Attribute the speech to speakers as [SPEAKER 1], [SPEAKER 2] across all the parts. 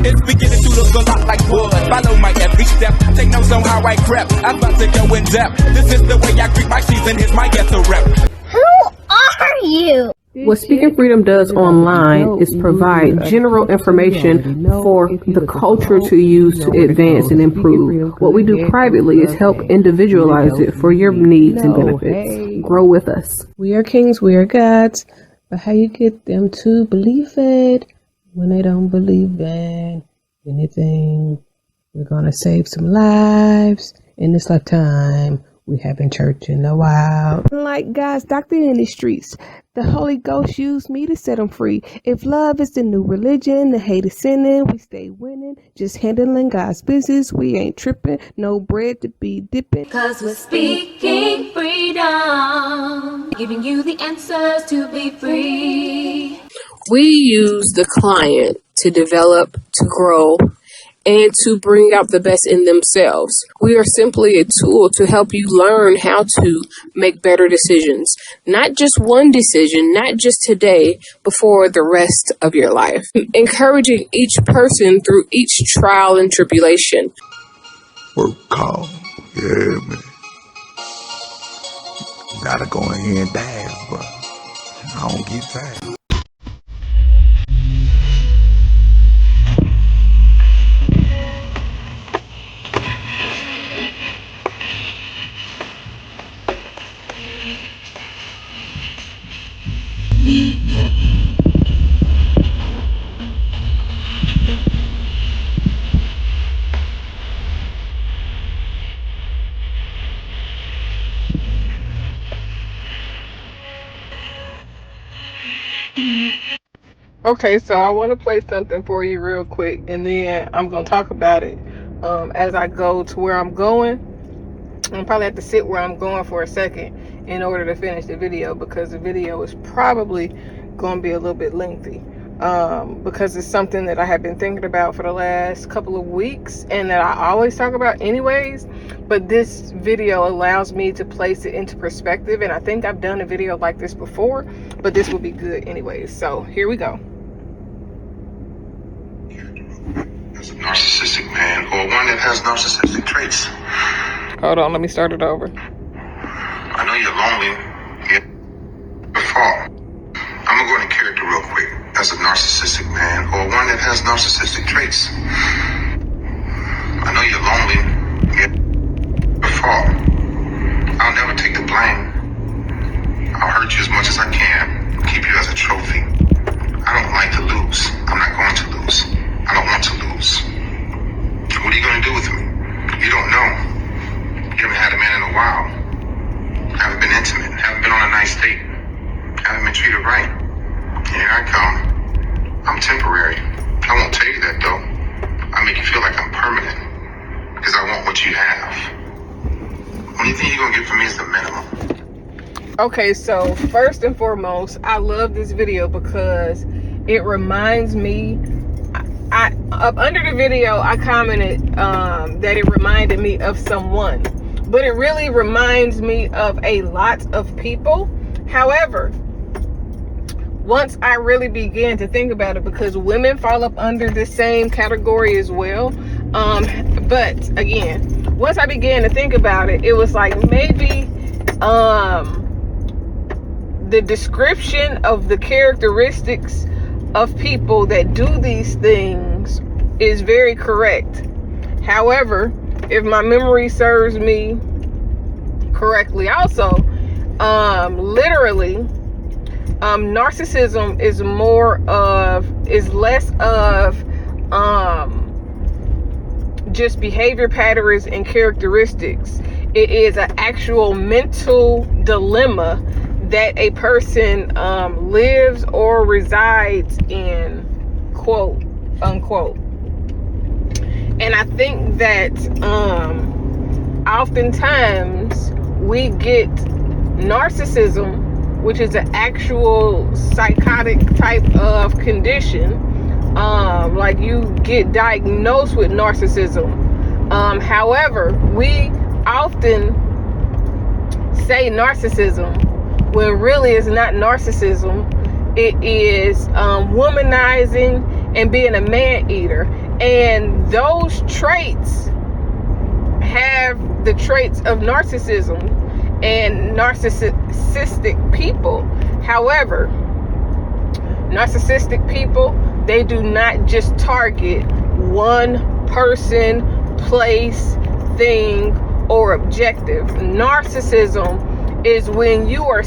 [SPEAKER 1] It's beginning to look a lot like wood. Follow my every step. Take notes on how I crept. I'm about to go in depth. This is the way I greet my season. Here's my ghetto rep.
[SPEAKER 2] Who are you?
[SPEAKER 3] What Speaking Freedom does online is provide general information for the culture to use to advance and improve. What we do privately is help individualize it for your needs and benefits. Grow with us.
[SPEAKER 4] We are kings, we are gods, but how you get them to believe it when they don't believe in anything? We're gonna save some lives in this lifetime. We haven't church in a while. Like God's doctor in the streets, the Holy Ghost used me to set them free. If love is the new religion, the hate is sinning, we stay winning. Just handling God's business, we ain't tripping. No bread to be dipping.
[SPEAKER 5] 'Cause we're speaking freedom, giving you the answers to be free.
[SPEAKER 6] We use the client to develop, to grow, and to bring out the best in themselves. We are simply a tool to help you learn how to make better decisions. Not just one decision, not just today, but for the rest of your life. Encouraging each person through each trial and tribulation.
[SPEAKER 7] Work call. Yeah, man. Gotta go in here and dance, but I don't get tired.
[SPEAKER 4] Okay, so I want to play something for you real quick, and then I'm going to talk about it as I go to where I'm going. I'm probably have to sit where I'm going for a second in order to finish the video, because the video is probably going to be a little bit lengthy, because it's something that I have been thinking about for the last couple of weeks and that I always talk about anyways, but this video allows me to place it into perspective, and I think I've done a video like this before, but this will be good anyways. So here we go.
[SPEAKER 8] As a narcissistic man, or one that has narcissistic traits.
[SPEAKER 4] Hold on, let me start it over.
[SPEAKER 8] I know you're lonely, yet the fall. I'm gonna go into character real quick. As a narcissistic man, or one that has narcissistic traits. I know you're lonely, yet the fall. I'll never take the blame. I'll hurt you as much as I can, keep you as a trophy. I don't like to lose. I'm not going to lose. I don't want to lose. What are you going to do with me? You don't know. You haven't had a man in a while. Haven't been intimate. Haven't been on a nice date. Haven't been treated right. And here I come. I'm temporary. I won't tell you that though. I make you feel like I'm permanent. Because I want what you have. Only thing you're going to get from me is the minimum.
[SPEAKER 4] Okay, so first and foremost, I love this video because it reminds me, up under the video, I commented that it reminded me of someone, but it really reminds me of a lot of people. However, once I really began to think about it, because women fall up under the same category as well, but again, once I began to think about it, it was like maybe the description of the characteristics of people that do these things is very correct. However, if my memory serves me correctly also, literally, narcissism is less of just behavior patterns and characteristics. It is an actual mental dilemma that a person lives or resides in, quote unquote. And I think that oftentimes we get narcissism, which is an actual psychotic type of condition, like you get diagnosed with narcissism. However, we often say narcissism when really it's not narcissism. It is womanizing and being a man eater. And those traits have the traits of narcissism and narcissistic people. However, narcissistic people, they do not just target one person, place, thing, or objective. Narcissism is when you are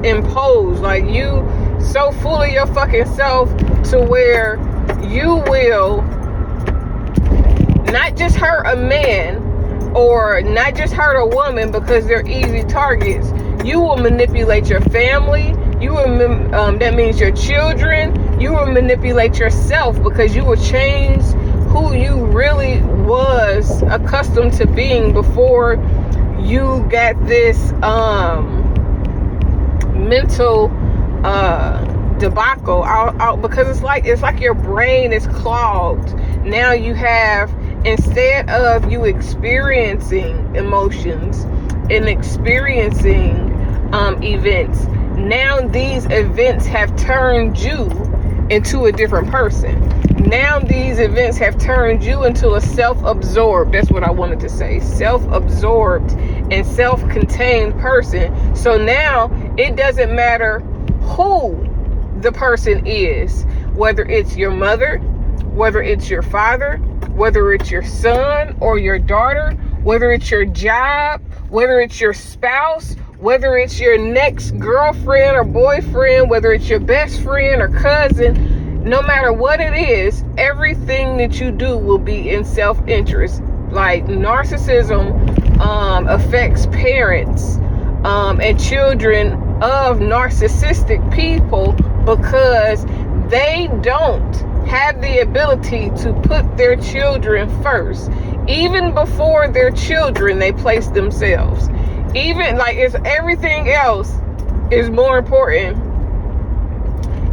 [SPEAKER 4] imposed, like you so full of your fucking self to where you will not just hurt a man or not just hurt a woman because they're easy targets. You will manipulate your family. You will that means your children. You will manipulate yourself because you will change who you really was accustomed to being before you got this mental debacle out, because it's like your brain is clogged. Now you have, instead of you experiencing emotions and experiencing events, now these events have turned you into a different person. Now these events have turned you into a self-absorbed, that's what I wanted to say, self-absorbed and self-contained person. So now it doesn't matter who the person is, whether it's your mother, whether it's your father, whether it's your son or your daughter, whether it's your job, whether it's your spouse, whether it's your next girlfriend or boyfriend, whether it's your best friend or cousin. No matter what it is, everything that you do will be in self-interest. Like narcissism affects parents and children of narcissistic people because they don't have the ability to put their children first. Even before their children, they place themselves. Even like it's everything else is more important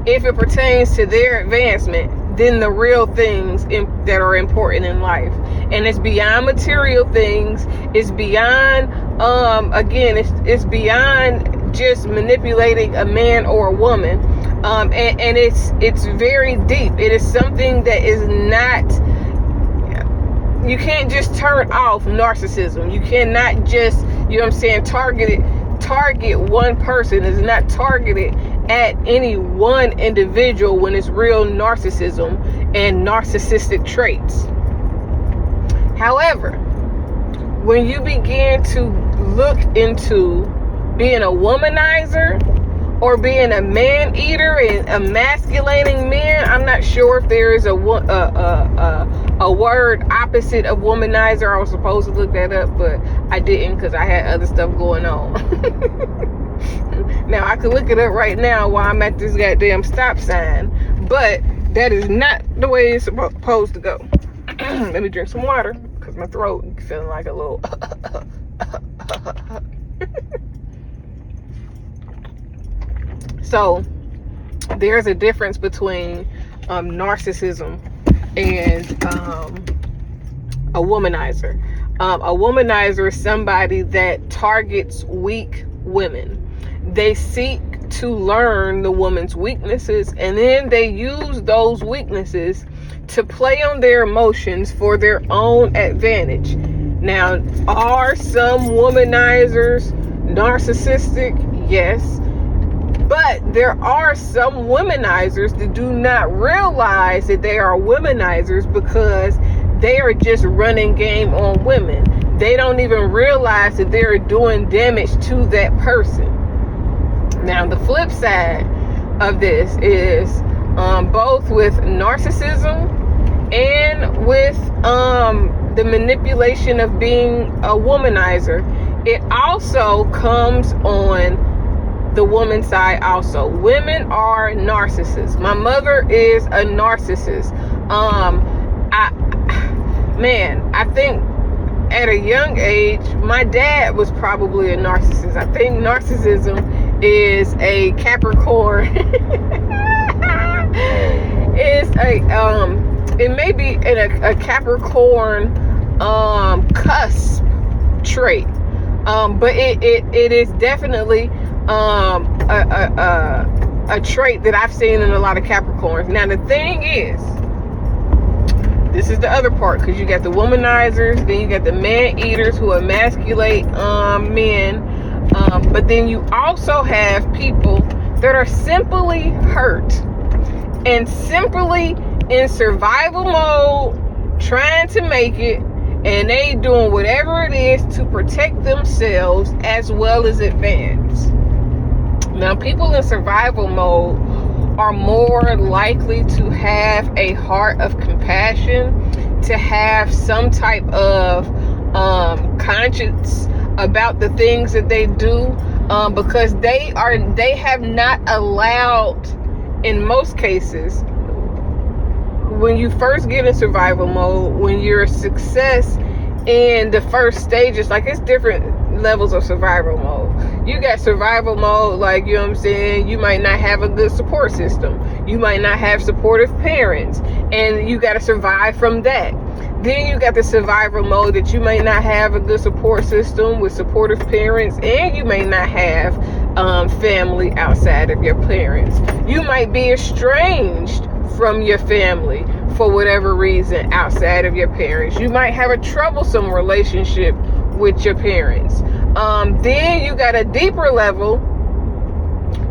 [SPEAKER 4] if it pertains to their advancement than the real things that are important in life. And it's beyond material things. It's beyond it's beyond just manipulating a man or a woman. And it's very deep. It is something that is not, you can't just turn off narcissism. You cannot just, target one person. It's not targeted at any one individual when it's real narcissism and narcissistic traits. However, when you begin to look into being a womanizer or being a man eater and emasculating men, I'm not sure if there is a word opposite of womanizer. I was supposed to look that up, but I didn't because I had other stuff going on. Now I could look it up right now while I'm at this goddamn stop sign, but that is not the way it's supposed to go. Let me drink some water because my throat is feeling like a little So there's a difference between narcissism and a womanizer. A womanizer is somebody that targets weak women. They seek to learn the woman's weaknesses, and then they use those weaknesses to play on their emotions for their own advantage. Now, are some womanizers narcissistic? Yes. But there are some womanizers that do not realize that they are womanizers because they are just running game on women. They don't even realize that they're doing damage to that person. Now, the flip side of this is both with narcissism and with the manipulation of being a womanizer. It also comes on the woman's side also. Women are narcissists. My mother is a narcissist. I think at a young age, my dad was probably a narcissist. I think narcissism is a Capricorn. It may be a Capricorn cusp trait. But it is definitely a trait that I've seen in a lot of Capricorns. Now the thing is, this is the other part, because you got the womanizers, then you got the man-eaters who emasculate men, but then you also have people that are simply hurt and simply in survival mode, trying to make it, and they doing whatever it is to protect themselves as well as advance. Now, people in survival mode are more likely to have a heart of compassion, to have some type of conscience about the things that they do, because they have not allowed, in most cases, when you first get in survival mode, when you're a success in the first stages, like it's different levels of survival mode. You got survival mode, like, you know what I'm saying, you might not have a good support system, you might not have supportive parents, and you got to survive from that. Then you got the survival mode that you may not have a good support system with supportive parents, and you may not have family outside of your parents. You might be estranged from your family for whatever reason outside of your parents. You might have a troublesome relationship with your parents. Then you got a deeper level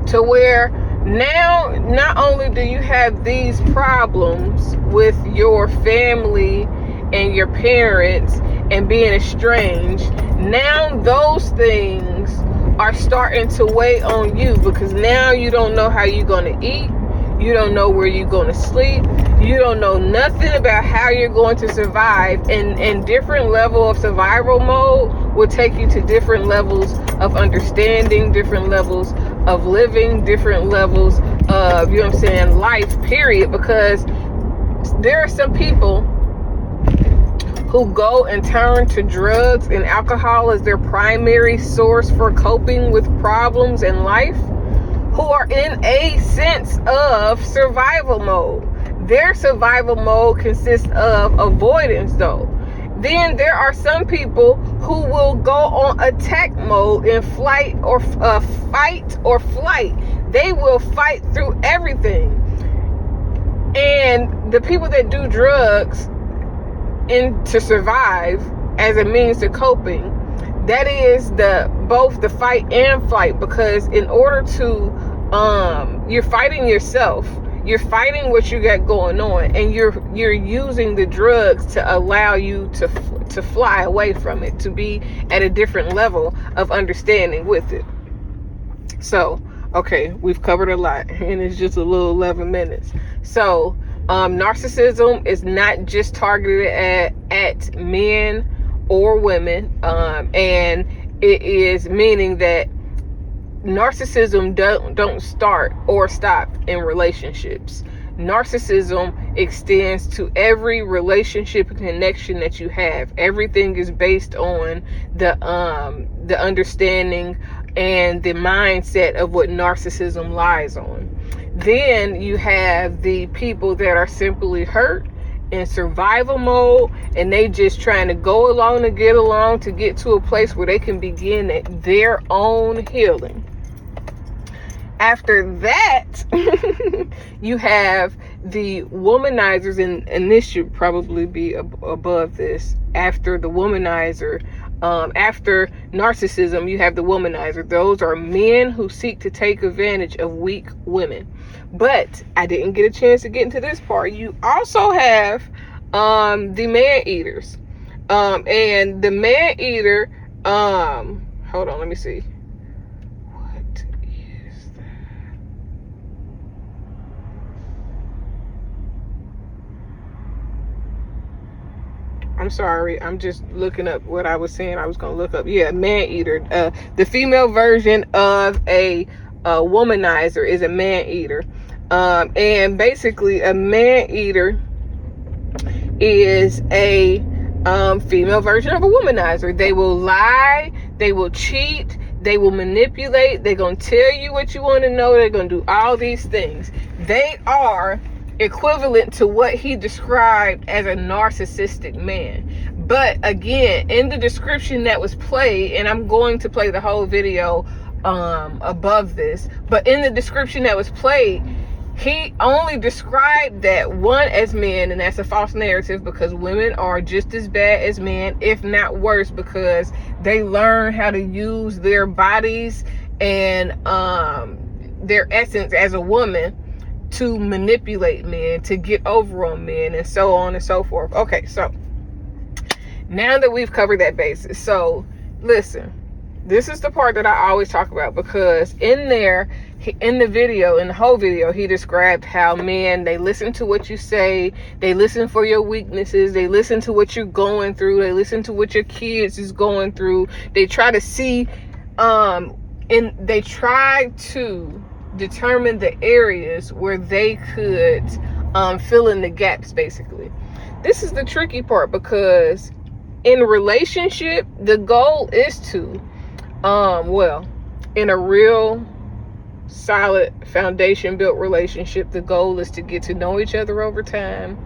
[SPEAKER 4] to where now not only do you have these problems with your family and your parents and being estranged, now those things are starting to weigh on you, because now you don't know how you're going to eat, you don't know where you're going to sleep, you don't know nothing about how you're going to survive, and different level of survival mode will take you to different levels of understanding, different levels of living, different levels of, you know what I'm saying, life, period. Because there are some people who go and turn to drugs and alcohol as their primary source for coping with problems in life, who are in a sense of survival mode. Their survival mode consists of avoidance, though. Then there are some people who will go on attack mode in fight or flight. They will fight through everything. And the people that do drugs to survive as a means to coping, that is both the fight and flight, because in order to you're fighting yourself, you're fighting what you got going on, and you're using the drugs to allow you to fly away from it, to be at a different level of understanding with it. So, okay, we've covered a lot, and it's just a little 11 minutes. So, narcissism is not just targeted at men or women, and it is meaning that narcissism don't start or stop in relationships. Narcissism extends to every relationship and connection that you have. Everything is based on the understanding and the mindset of what narcissism lies on. Then you have the people that are simply hurt in survival mode, and they just trying to go along to get along, to get to a place where they can begin their own healing. After that, you have the womanizers, and this should probably be above this. After the womanizer, after narcissism, you have the womanizer. Those are men who seek to take advantage of weak women. But I didn't get a chance to get into this part. You also have the man-eaters. And the man-eater, hold on, let me see. What is that? I'm sorry, I'm just looking up what I was saying I was going to look up. Yeah, man-eater. The female version of a womanizer is a man-eater. And basically a man-eater is a female version of a womanizer. They will lie, they will cheat, they will manipulate, they're going to tell you what you want to know, they're going to do all these things. They are equivalent to what he described as a narcissistic man. But again, in the description that was played, and I'm going to play the whole video above this. But in the description that was played, he only described that one as men, and that's a false narrative, because women are just as bad as men, if not worse, because they learn how to use their bodies and their essence as a woman to manipulate men, to get over on men, and so on and so forth. Okay, so now that we've covered that basis, so listen, this is the part that I always talk about, because in there, in the whole video, he described how men, they listen to what you say, they listen for your weaknesses, they listen to what you're going through, they listen to what your kids is going through, they try to see, and they try to determine the areas where they could fill in the gaps, basically. This is the tricky part, because in a relationship, the goal is to, in a real solid foundation built relationship, the goal is to get to know each other over time,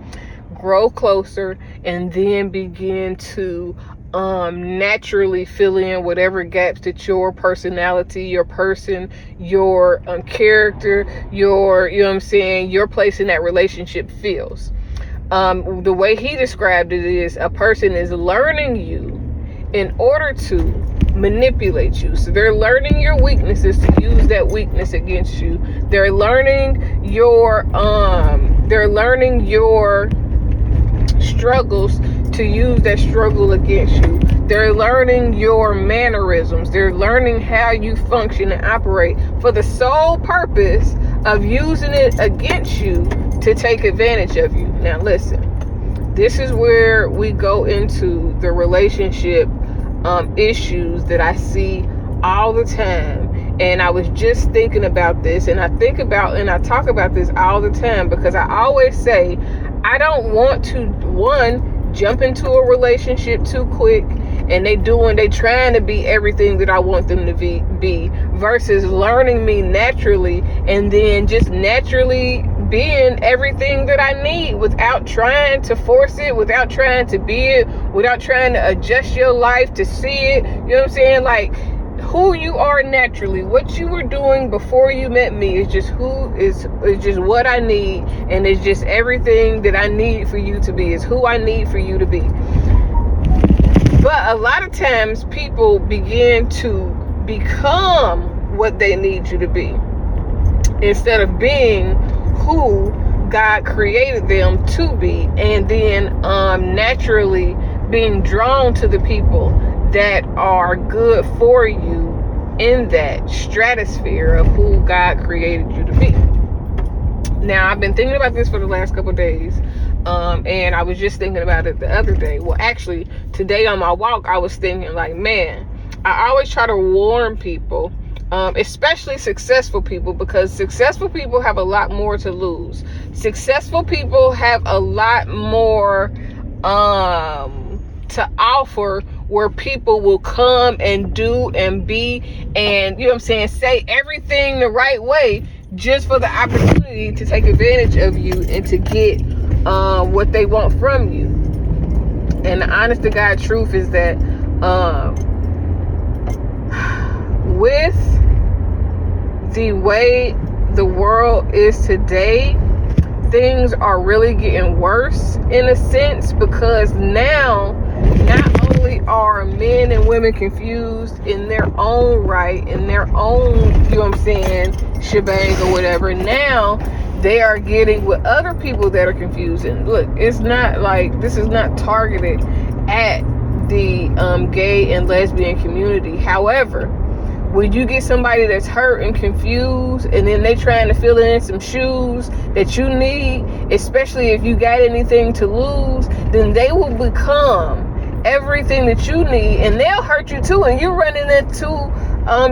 [SPEAKER 4] grow closer, and then begin to naturally fill in whatever gaps that your personality, your person, your character, your, you know what I'm saying, your place in that relationship fills. The way he described it is, a person is learning you in order to manipulate you. So they're learning your weaknesses to use that weakness against you. They're learning your struggles to use that struggle against you. They're learning your mannerisms. They're learning how you function and operate for the sole purpose of using it against you to take advantage of you. Now listen, this is where we go into the relationship issues that I see all the time. And I was just thinking about this, and I talk about this all the time, because I always say, I don't want to, one, jump into a relationship too quick, and they trying to be everything that I want them to be, versus learning me naturally, and then just naturally being everything that I need without trying to force it, without trying to be it, without trying to adjust your life to see it. You know what I'm saying? Like, who you are naturally, what you were doing before you met me is just just what I need, and it's just everything that I need for you to be, is who I need for you to be. But a lot of times people begin to become what they need you to be, instead of being who God created them to be, and then naturally being drawn to the people that are good for you in that stratosphere of who God created you to be. Now, I've been thinking about this for the last couple of days, and I was just thinking about it the other day. Well, actually, today on my walk, I was thinking, like, man, I always try to warn people, especially successful people, because successful people have a lot more to lose. Successful people have a lot more to offer, where people will come and do and be, and, you know what I'm saying, say everything the right way, just for the opportunity to take advantage of you and to get what they want from you. And the honest to God truth is that with the way the world is today, things are really getting worse in a sense, because now not only are men and women confused in their own right, in their own, you know what I'm saying, shebang or whatever, now they are getting with other people that are confused. And look, it's not like, this is not targeted at the gay and lesbian community. However, when you get somebody that's hurt and confused, and then they trying to fill in some shoes that you need, especially if you got anything to lose, then they will become everything that you need, and they'll hurt you too. And you're running into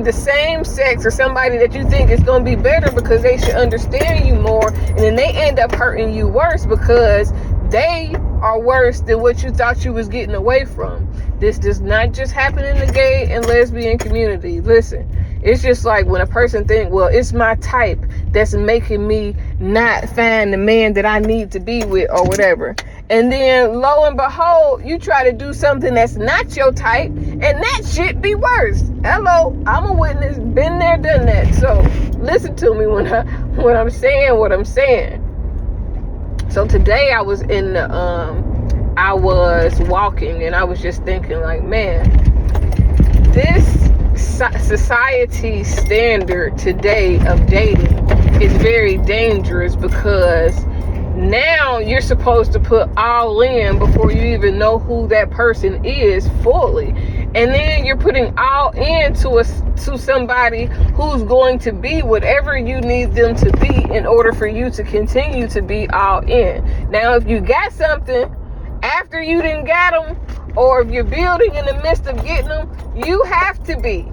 [SPEAKER 4] the same sex, or somebody that you think is going to be better because they should understand you more, and then they end up hurting you worse because they are worse than what you thought you was getting away from. This does not just happen in the gay and lesbian community. Listen, it's just like when a person think, well, it's my type that's making me not find the man that I need to be with, or whatever. And then lo and behold, you try to do something that's not your type, and that shit be worse. Hello, I'm a witness, been there, done that. So listen to me when I'm saying what I'm saying. So today I was I was walking and I was just thinking like, man, this society standard today of dating is very dangerous, because now you're supposed to put all in before you even know who that person is fully, and then you're putting all into somebody who's going to be whatever you need them to be in order for you to continue to be all in. Now, if you got something after you didn't got them, or if you're building in the midst of getting them, you have to be.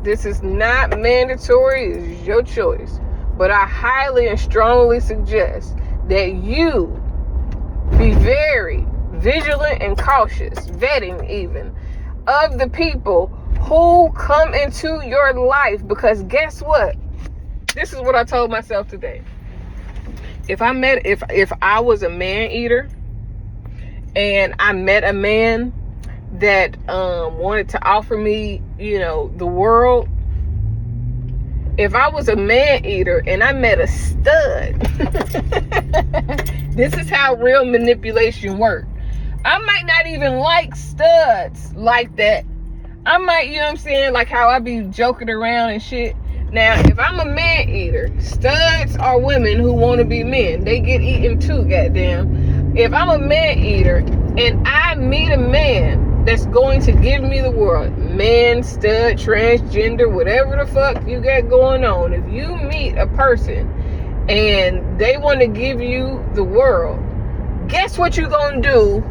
[SPEAKER 4] This is not mandatory, it's your choice. But I highly and strongly suggest that you be very vigilant and cautious, vetting even, of the people who come into your life. Because guess what? This is what I told myself today. If I was a man eater and I met a man that wanted to offer me, the world. If I was a man eater and I met a stud, this is how real manipulation works. I might not even like studs like that. I might, like how I be joking around and shit. Now, if I'm a man eater, studs are women who want to be men. They get eaten too, goddamn. If I'm a man eater and I meet a man that's going to give me the world, man, stud, transgender, whatever the fuck you got going on, if you meet a person and they want to give you the world, guess what you're going to do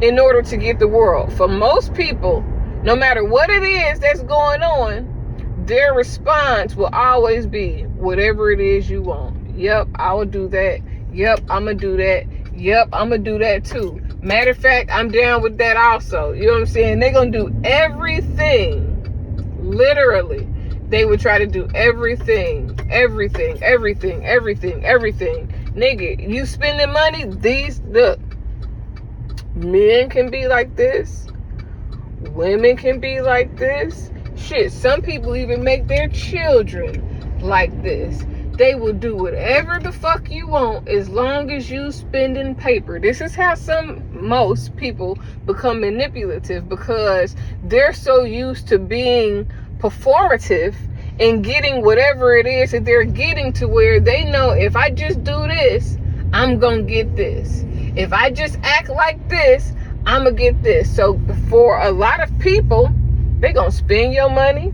[SPEAKER 4] in order to get the world? For most people, no matter what it is that's going on, their response will always be whatever it is you want. Yep, I will do that. Yep, I'm going to do that. Yep, I'm going to do that too. Matter of fact, I'm down with that also. You know what I'm saying? They're going to do everything. Literally. They would try to do everything. Nigga, you spending money? Look. Men can be like this. Women can be like this. Shit, some people even make their children like this. They will do whatever the fuck you want as long as you spending paper. This is how most people become manipulative, because they're so used to being performative and getting whatever it is that they're getting, to where they know, if I just do this, I'm gonna get this. If I just act like this, I'm gonna get this. So for a lot of people, they gonna spend your money.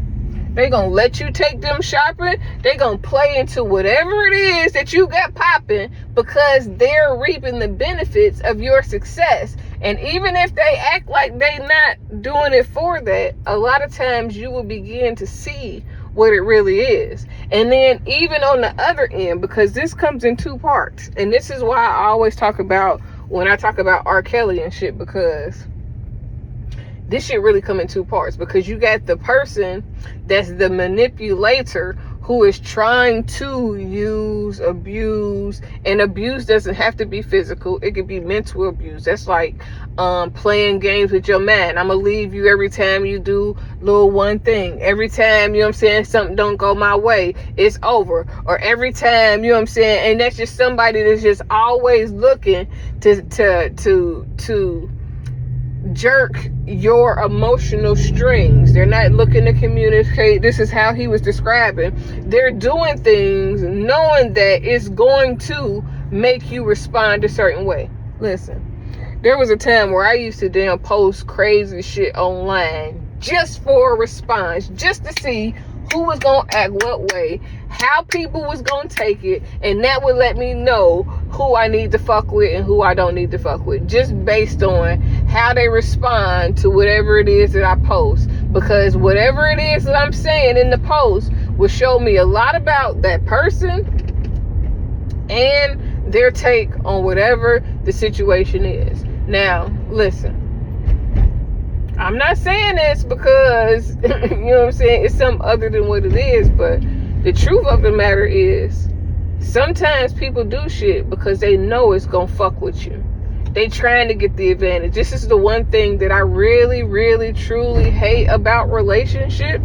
[SPEAKER 4] They gonna let you take them shopping. They gonna play into whatever it is that you got popping, because they're reaping the benefits of your success. And even if they act like they not doing it for that, a lot of times you will begin to see what it really is. And then even on the other end, because this comes in two parts, and this is why I always talk about, when I talk about R. Kelly and shit, because this shit really come in two parts. Because you got the person that's the manipulator, who is trying to use, abuse, and abuse doesn't have to be physical. It could be mental abuse. That's like playing games with your man. I'm gonna leave you every time you do little one thing. Every time, you know what I'm saying, something don't go my way, it's over. Or every time, you know what I'm saying, and that's just somebody that's just always looking to jerk your emotional strings. They're not looking to communicate. This is how he was describing. They're doing things knowing that it's going to make you respond a certain way. Listen, there was a time where I used to damn post crazy shit online just for a response, just to see who was gonna act what way, how people was gonna take it, and that would let me know who I need to fuck with and who I don't need to fuck with, just based on how they respond to whatever it is that I post. Because whatever it is that I'm saying in the post will show me a lot about that person and their take on whatever the situation is. Now, listen, I'm not saying this because, you know what I'm saying, it's something other than what it is, but the truth of the matter is, sometimes people do shit because they know it's gonna fuck with you. They trying to get the advantage. This is the one thing that I really, really, truly hate about relationship,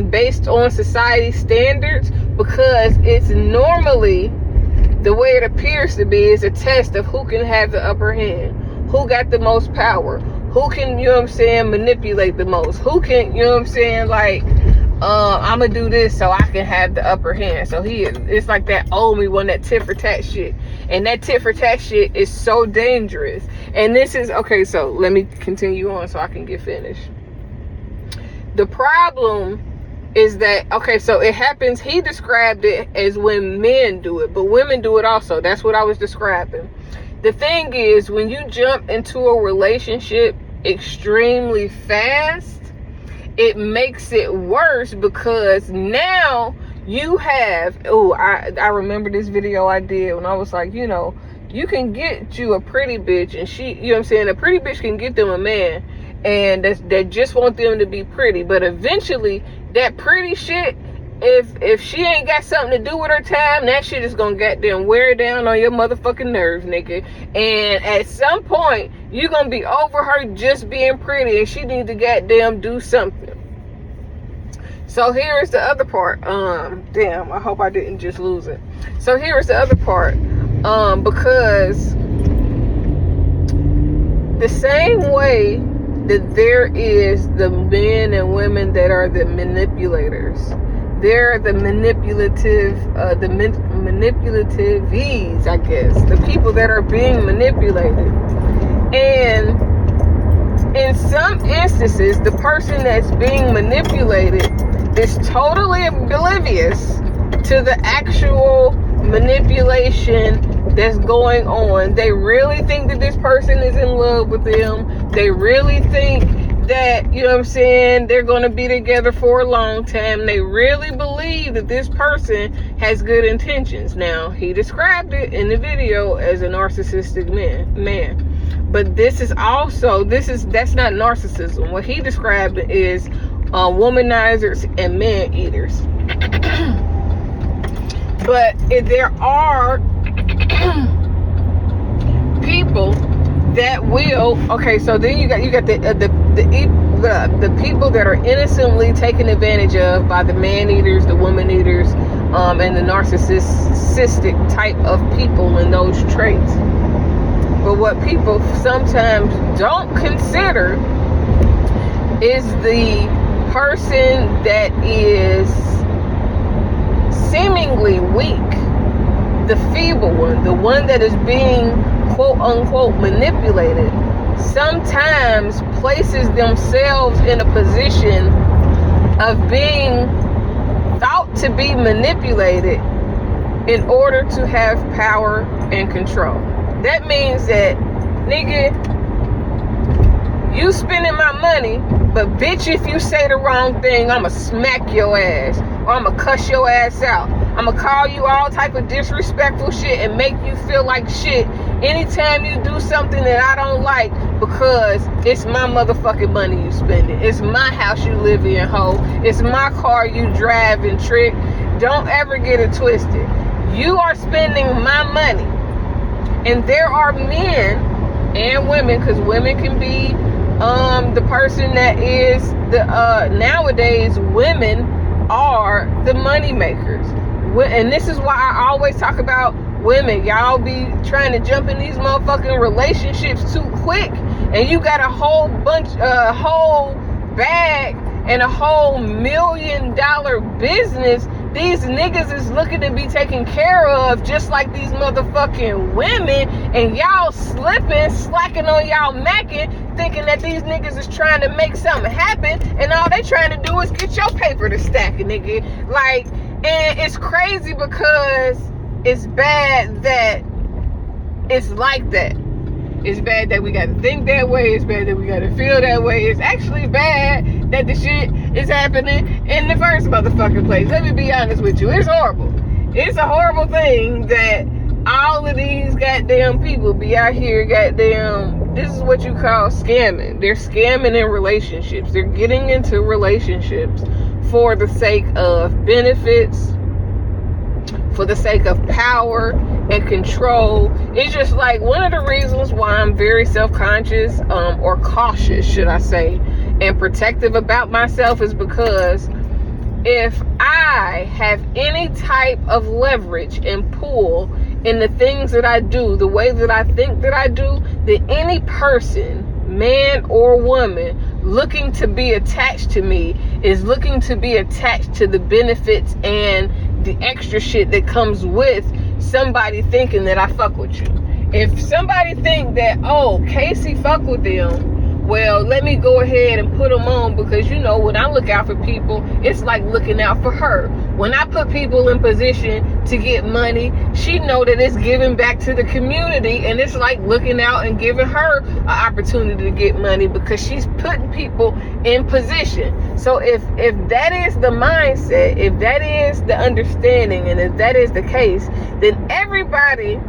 [SPEAKER 4] based on society standards, because it's normally, the way it appears to be, is a test of who can have the upper hand, who got the most power, who can, you know what I'm saying, manipulate the most, who can, you know what I'm saying, like, I'm gonna do this so I can have the upper hand. So it's like that owe me one, that tit for tat shit. And that tit for tat shit is so dangerous. And this is, okay, so let me continue on so I can get finished. The problem is that, okay, so it happens, he described it as when men do it, but women do it also. That's what I was describing. The thing is, when you jump into a relationship extremely fast, it makes it worse, because now you have, I remember this video I did when I was like, you know, you can get you a pretty bitch, and she, you know what I'm saying, a pretty bitch can get them a man, and that just want them to be pretty, but eventually that pretty shit, if she ain't got something to do with her time, that shit is gonna goddamn wear down on your motherfucking nerves, nigga. And at some point, you're gonna be over her just being pretty, and she needs to goddamn do something. So here's the other part. Damn, I hope I didn't just lose it. So here's the other part. Because the same way that there is the men and women that are the manipulators, they're the manipulatives, I guess, the people that are being manipulated. And in some instances, the person that's being manipulated is totally oblivious to the actual manipulation that's going on. They really think that this person is in love with them. They really think that, you know what I'm saying, they're going to be together for a long time. They really believe that this person has good intentions. Now, he described it in the video as a narcissistic man. But this is also, that's not narcissism. What he described is womanizers and man eaters. But there are people that will, okay, so then you got the people that are innocently taken advantage of by the man eaters, the woman eaters, and the narcissistic type of people and those traits. But what people sometimes don't consider is the person that is seemingly weak, the feeble one, the one that is being quote unquote manipulated, sometimes places themselves in a position of being thought to be manipulated in order to have power and control. That means that, nigga, you spending my money, but bitch, if you say the wrong thing, I'ma smack your ass, or I'ma cuss your ass out. I'ma call you all type of disrespectful shit and make you feel like shit anytime you do something that I don't like, because it's my motherfucking money you spending. It's my house you live in, ho. It's my car you drive and trick. Don't ever get it twisted. You are spending my money. And there are men and women, because women can be the person that is the nowadays women are the money makers. And this is why I always talk about women. Y'all be trying to jump in these motherfucking relationships too quick, and you got a whole bag and a whole $1 million business these niggas is looking to be taken care of, just like these motherfucking women, and y'all slipping, slacking on y'all macking, thinking that these niggas is trying to make something happen, and all they trying to do is get your paper to stack, nigga. Like, and it's crazy because it's bad that it's like that. It's bad that we gotta think that way. It's bad that we gotta feel that way. It's actually bad that the shit is happening in the first motherfucking place. Let me be honest with you. It's horrible. It's a horrible thing that all of these goddamn people be out here goddamn, this is what you call scamming. They're scamming in relationships. They're getting into relationships for the sake of benefits, for the sake of power and control. It's just like one of the reasons why I'm very self-conscious, or cautious, should I say, and protective about myself is because if I have any type of leverage and pull in the things that I do, the way that I think that I do, then any person, man or woman, looking to be attached to me is looking to be attached to the benefits and the extra shit that comes with somebody thinking that I fuck with you. If somebody think that, oh, Kaci fuck with them, well, let me go ahead and put them on, because you know, when I look out for people, it's like looking out for her. When I put people in position to get money, she know that it's giving back to the community, and it's like looking out and giving her an opportunity to get money because she's putting people in position. So if that is the mindset, if that is the understanding, and if that is the case, then everybody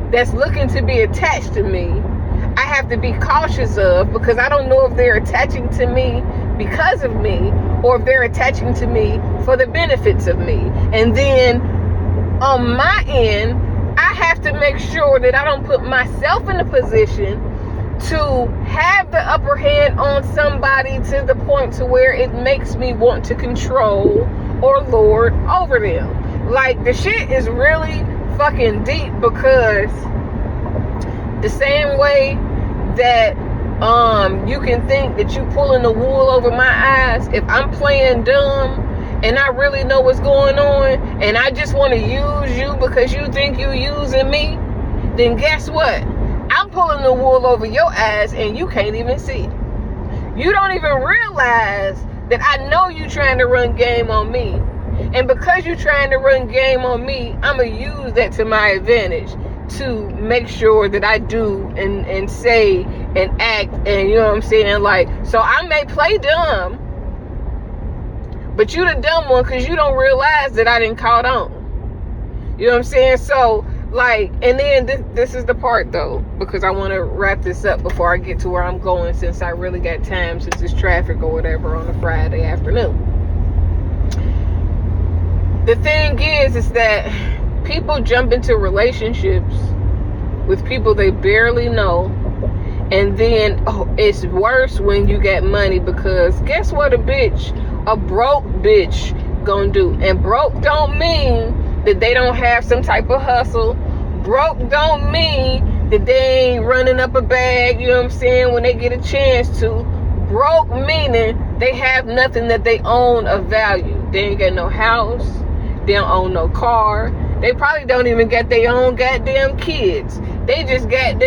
[SPEAKER 4] that's looking to be attached to me, I have to be cautious of, because I don't know if they're attaching to me because of me, or if they're attaching to me for the benefits of me. And then on my end, I have to make sure that I don't put myself in a position to have the upper hand on somebody to the point to where it makes me want to control or lord over them. Like, the shit is really fucking deep, because the same way that you can think that you pulling the wool over my eyes, if I'm playing dumb and I really know what's going on and I just want to use you because you think you using me, then guess what? I'm pulling the wool over your eyes and you can't even see. You don't even realize that I know you trying to run game on me. And because you're trying to run game on me, I'm going to use that to my advantage to make sure that I do and say and act, and you know what I'm saying? Like, so I may play dumb, but you the dumb one because you don't realize that I didn't caught on. You know what I'm saying? So, like, and then this is the part though, because I want to wrap this up before I get to where I'm going, since I really got time, since it's traffic or whatever on a Friday afternoon. The thing is that people jump into relationships with people they barely know, and then it's worse when you get money, because guess what a broke bitch gonna do? And broke don't mean that they don't have some type of hustle. Broke don't mean that they ain't running up a bag, you know what I'm saying, when they get a chance to. Broke meaning they have nothing that they own of value. They ain't got no house, they don't own no car, they probably don't even get their own goddamn kids. They just got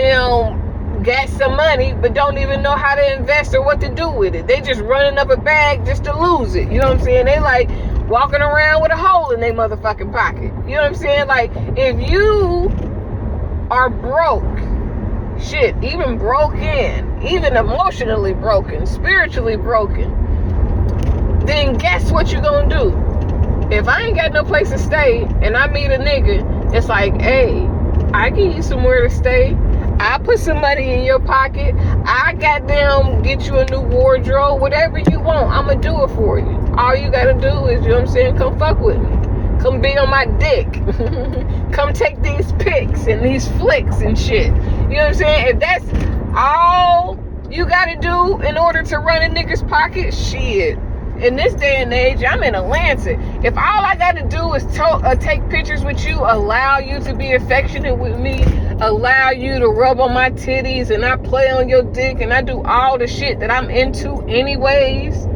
[SPEAKER 4] some money, but don't even know how to invest or what to do with it. They just running up a bag just to lose it. You know what I'm saying? They like walking around with a hole in their motherfucking pocket. You know what I'm saying? Like, if you are broke, shit, even broken, even emotionally broken, spiritually broken, then guess what you gonna do? If I ain't got no place to stay and I meet a nigga, it's like, hey, I give you somewhere to stay. I put some money in your pocket. I goddamn get you a new wardrobe. Whatever you want, I'ma do it for you. All you gotta do is, you know what I'm saying, come fuck with me. Come be on my dick. Come take these pics and these flicks and shit. You know what I'm saying? If that's all you gotta do in order to run a nigga's pocket, shit. In this day and age, I'm in Atlanta. If all I gotta do is take pictures with you, allow you to be affectionate with me, allow you to rub on my titties, and I play on your dick, and I do all the shit that I'm into anyways,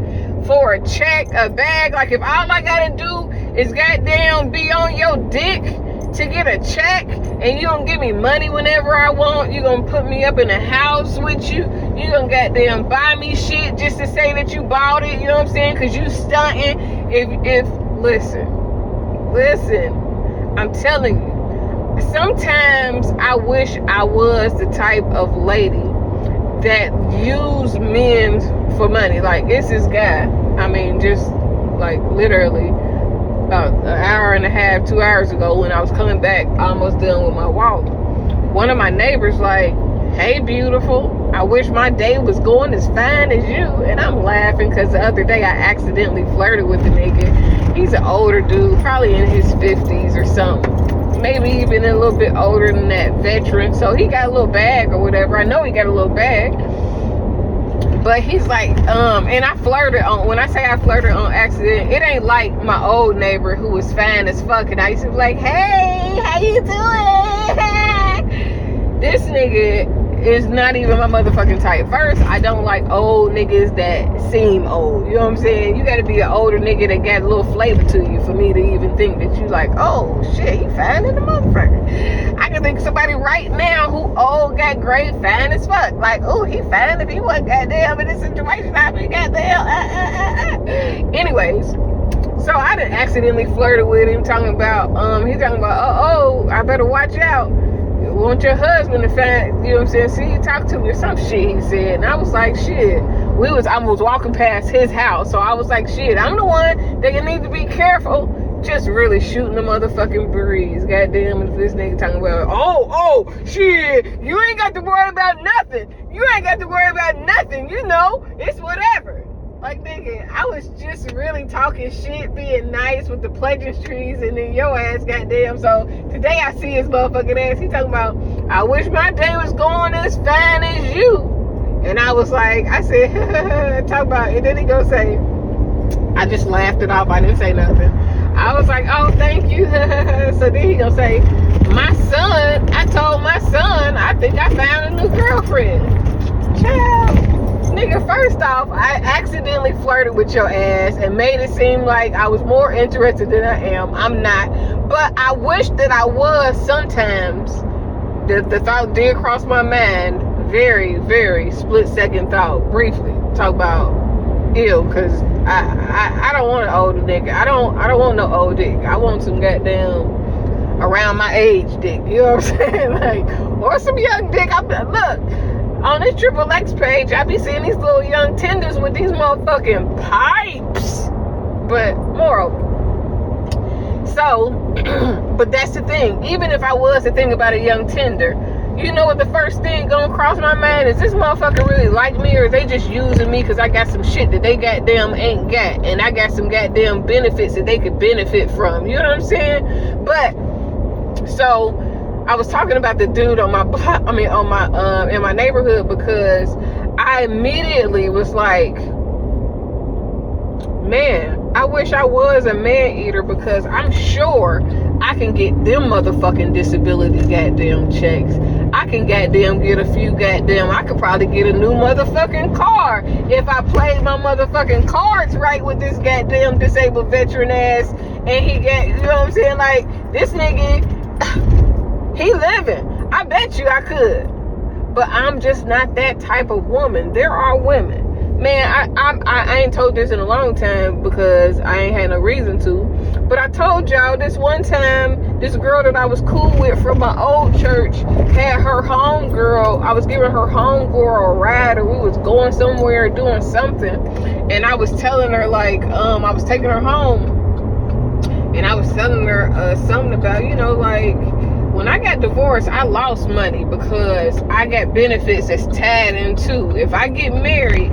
[SPEAKER 4] for a check, a bag. Like, if all I gotta do is goddamn be on your dick to get a check, and you gonna give me money whenever I want, you gonna put me up in a house with you, you gonna goddamn buy me shit just to say that you bought it, you know what I'm saying, because you stunting. If listen, I'm telling you, sometimes I wish I was the type of lady that used men for money. Like, it's this guy, I mean, just like literally about an hour and a half, 2 hours ago, when I was coming back, almost done with my walk, one of my neighbors like, hey, beautiful, I wish my day was going as fine as you. And I'm laughing because the other day I accidentally flirted with the nigga, He's an older dude, probably in his 50s or something. Maybe even a little bit older than that, veteran. So he got a little bag or whatever. I know he got a little bag. But he's like, and I flirted on, when I say I flirted on accident, it ain't like my old neighbor who was fine as fuck. And I used to be like, hey, how you doing? This nigga is not even my motherfucking type. First, I don't like old niggas that seem old. You know what I'm saying? You gotta be an older nigga that got a little flavor to you for me to even think that you like, oh shit, he fine in the motherfucker. I can think of somebody right now who old, got great, fine as fuck. Like, oh, he fine if he wasn't goddamn in this situation. I mean, goddamn. Anyways, so I done accidentally flirted with him, talking about, he's talking about, oh, I better watch out. Want your husband to find, you know what I'm saying, see you talk to me or some shit, he said. And I was like, shit, I was walking past his house, so I was like, shit, I'm the one that you need to be careful. Just really shooting the motherfucking breeze. Goddamn, if this nigga talking about, oh, shit, you ain't got to worry about nothing. You ain't got to worry about nothing, you know, it's whatever. Like, nigga, I was just really talking shit, being nice with the pleasantries, and then your ass, goddamn. So today I see his motherfucking ass. He talking about, I wish my day was going as fine as you. And I was like, I said, talk about it. And then he go say, I just laughed it off. I didn't say nothing. I was like, oh, thank you. So then he gonna say, my son, I told my son, I think I found a new girlfriend. Child. Nigga, first off, I accidentally flirted with your ass and made it seem like I was more interested than I am. I'm not. But I wish that I was sometimes. The thought did cross my mind. Very, very split second thought. Briefly. Talk about ill, because I don't want an older nigga. I don't want no old dick. I want some goddamn around my age dick. You know what I'm saying? Like, or some young dick. Look. On this Triple X page, I be seeing these little young tenders with these motherfucking pipes. But moreover. So, but that's the thing. Even if I was to think about a young tender, you know what the first thing gonna cross my mind is, this motherfucker really like me, or is they just using me because I got some shit that they goddamn ain't got, and I got some goddamn benefits that they could benefit from. You know what I'm saying? But so I was talking about the dude on my block, in my neighborhood, because I immediately was like, man, I wish I was a man eater, because I'm sure I can get them motherfucking disability goddamn checks. I can goddamn get a few goddamn, I could probably get a new motherfucking car if I played my motherfucking cards right with this goddamn disabled veteran ass, and he got, you know what I'm saying, like, this nigga, he living. I bet you I could. But I'm just not that type of woman. There are women. Man, I ain't told this in a long time because I ain't had no reason to. But I told y'all this one time, this girl that I was cool with from my old church had her homegirl. I was giving her homegirl a ride, or we was going somewhere doing something. And I was telling her, like, I was taking her home. And I was telling her something about, you know, like, when I got divorced, I lost money because I got benefits that's tied into. If I get married,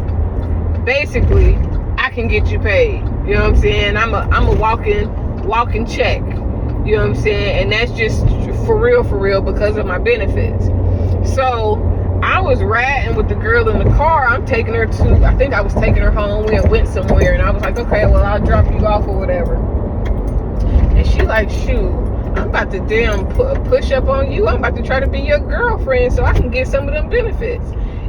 [SPEAKER 4] basically, I can get you paid. You know what I'm saying? I'm a walking check. You know what I'm saying? And that's just for real because of my benefits. So I was riding with the girl in the car. I'm taking her to, I think I was taking her home. We had went somewhere, and I was like, okay, well, I'll drop you off or whatever. And she like, shoot, I'm about to damn push up on you. I'm about to try to be your girlfriend so I can get some of them benefits.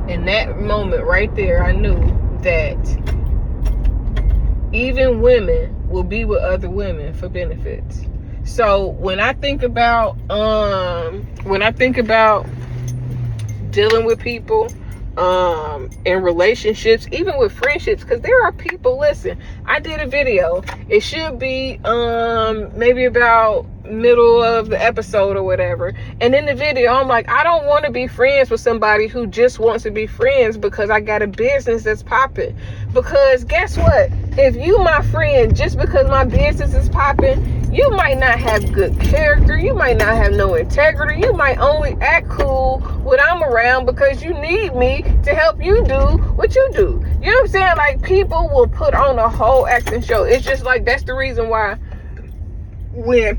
[SPEAKER 4] In that moment right there, I knew that even women will be with other women for benefits. So when I think about dealing with people in relationships, even with friendships, because there are people, listen, I did a video, it should be maybe about middle of the episode or whatever, and in the video I'm like, I don't want to be friends with somebody who just wants to be friends because I got a business that's popping. Because guess what, if you my friend just because my business is popping, you might not have good character, you might not have no integrity, you might only act cool when I'm around because you need me to help you do what you do. You know what I'm saying? Like, people will put on a whole acting show. It's just like, that's the reason why when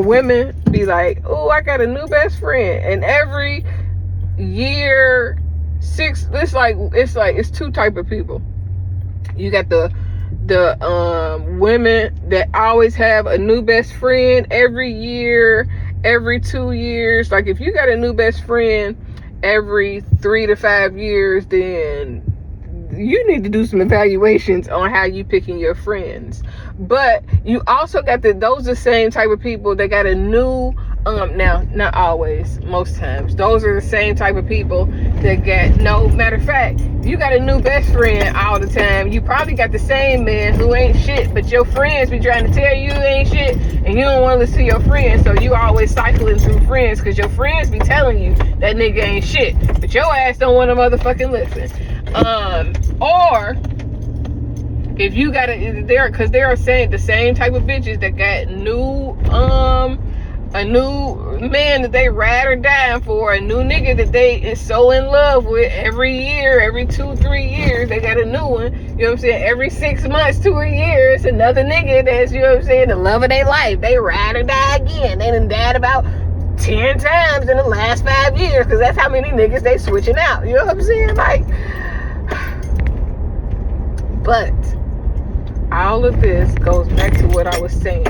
[SPEAKER 4] women be like, oh, I got a new best friend, and every year, it's two type of people. You got the women that always have a new best friend every year, every 2 years. Like, if you got a new best friend every 3 to 5 years, then you need to do some evaluations on how you picking your friends. But you also got those the same type of people that got a new now, not always, most times, those are the same type of people that matter of fact, you got a new best friend all the time. You probably got the same man who ain't shit, but your friends be trying to tell you ain't shit, and you don't want to listen to your friends, so you always cycling through friends, because your friends be telling you that nigga ain't shit, but your ass don't want to motherfucking listen. Or if you got because they are saying the same type of bitches that got a new man that they ride or die for, a new nigga that they is so in love with every year, every 2-3 years, they got a new one. You know what I'm saying? Every 6 months to a year, it's another nigga that's, you know what I'm saying, the love of their life. They ride or die again. They done died about 10 times in the last 5 years, because that's how many niggas they switching out. You know what I'm saying? Like, but all of this goes back to what I was saying.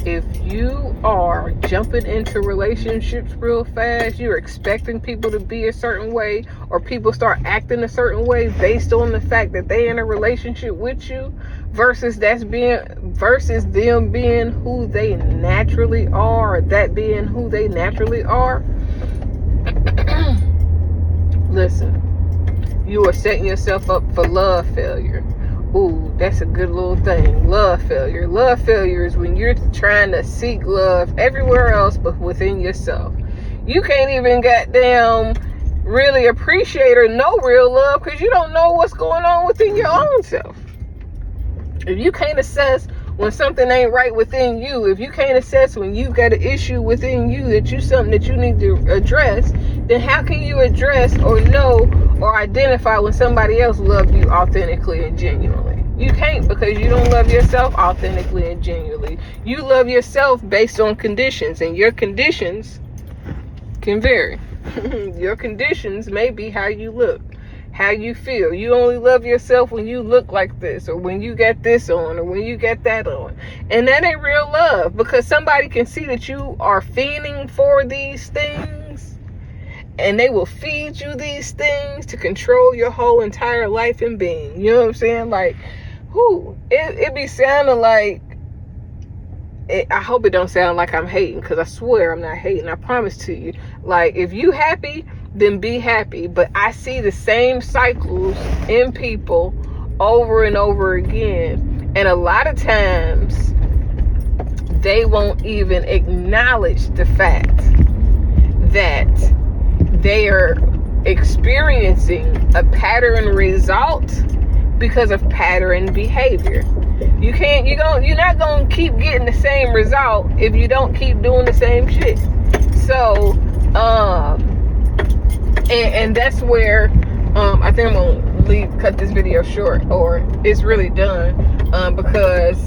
[SPEAKER 4] If you are jumping into relationships real fast, you're expecting people to be a certain way, or people start acting a certain way based on the fact that they in a relationship with you, versus them being who they naturally are, or that being who they naturally are. Listen, you are setting yourself up for love failure. Ooh, that's a good little thing. Love failure. Love failure is when you're trying to seek love everywhere else but within yourself. You can't even goddamn really appreciate or know real love because you don't know what's going on within your own self. If you can't assess when something ain't right within you, if you can't assess when you've got an issue within you something that you need to address, then how can you address or know or identify when somebody else loved you authentically and genuinely? You can't, because you don't love yourself authentically and genuinely. You love yourself based on conditions, and your conditions can vary. Your conditions may be how you look, how you feel. You only love yourself when you look like this, or when you got this on, or when you got that on. And that ain't real love, because somebody can see that you are fiending for these things, and they will feed you these things to control your whole entire life and being. You know what I'm saying? Like, it be sounding like, I hope it don't sound like I'm hating, because I swear I'm not hating. I promise to you. Like, if you happy, then be happy. But I see the same cycles in people over and over again. And a lot of times, they won't even acknowledge the fact that they are experiencing a pattern result because of pattern behavior. You're not gonna keep getting the same result if you don't keep doing the same shit. So, and that's where I think I'm gonna cut this video short, or it's really done, because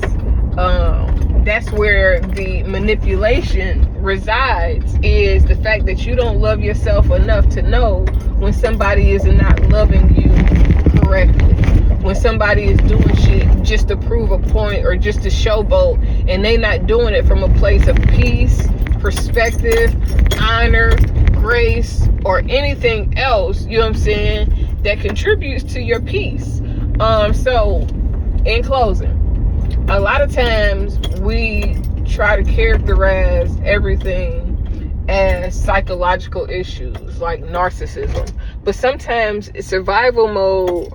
[SPEAKER 4] that's where the manipulation resides, is the fact that you don't love yourself enough to know when somebody is not loving you correctly, when somebody is doing shit just to prove a point or just to showboat, and they not doing it from a place of peace, perspective, honor, grace, or anything else, you know what I'm saying, that contributes to your peace. So in closing, a lot of times we try to characterize everything as psychological issues like narcissism, but sometimes survival mode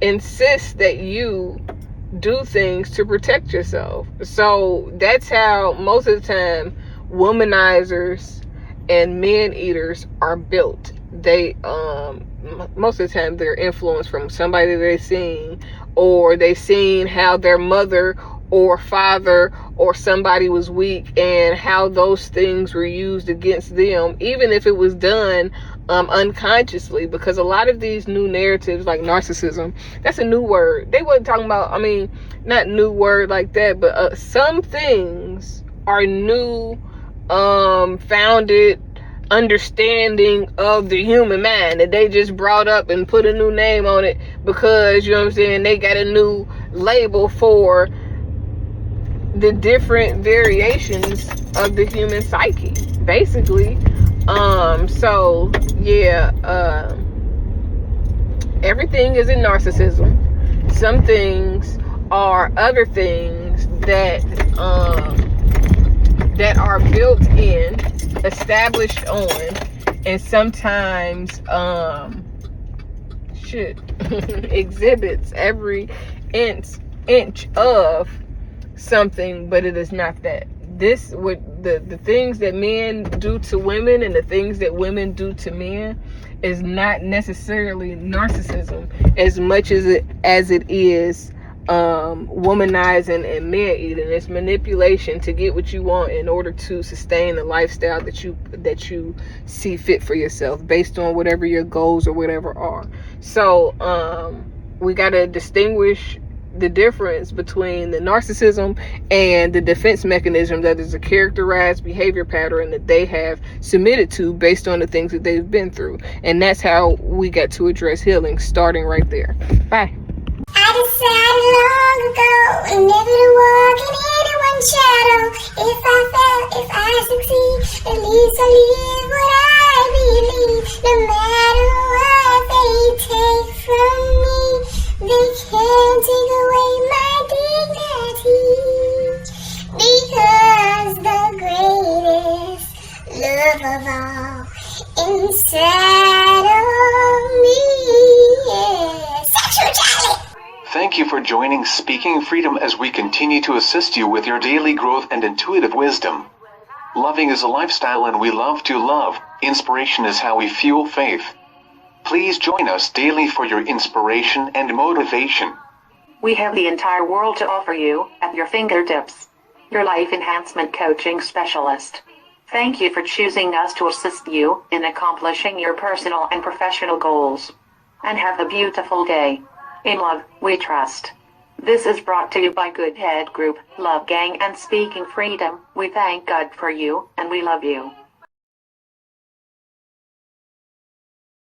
[SPEAKER 4] insists that you do things to protect yourself. So that's how most of the time womanizers and man eaters are built. They most of the time they're influenced from somebody they've seen, or they've seen how their mother or father or somebody was weak and how those things were used against them, even if it was done unconsciously, because a lot of these new narratives like narcissism, that's a new word. They weren't talking about, I mean, not new word like that, but some things are new, founded understanding of the human mind that they just brought up and put a new name on it because, you know what I'm saying, they got a new label for the different variations of the human psyche, basically. So yeah, everything isn't narcissism. Some things are other things that that are built in, established on, and sometimes exhibits every inch of something, but it is not that. This would the things that men do to women and the things that women do to men is not necessarily narcissism as much as it is womanizing and man eating. It's manipulation to get what you want in order to sustain the lifestyle that you see fit for yourself based on whatever your goals or whatever are. So we got to distinguish the difference between the narcissism and the defense mechanism that is a characterized behavior pattern that they have submitted to based on the things that they've been through. And that's how we got to address healing, starting right there. Bye.
[SPEAKER 2] I decided long ago never to walk in anyone's shadow. If I fail, if I succeed, at least I live what I believe. No matter what they take from me, they can't take away my dignity. Because the greatest love of all inside of me is sexuality.
[SPEAKER 9] Thank you for joining Speaking Freedom as we continue to assist you with your daily growth and intuitive wisdom. Loving is a lifestyle and we love to love. Inspiration is how we fuel faith. Please join us daily for your inspiration and motivation.
[SPEAKER 10] We have the entire world to offer you at your fingertips. Your life enhancement coaching specialist. Thank you for choosing us to assist you in accomplishing your personal and professional goals. And have a beautiful day. In love, we trust. This is brought to you by Good Head Group, Love Gang, and Speaking Freedom. We thank God for you, and we love you.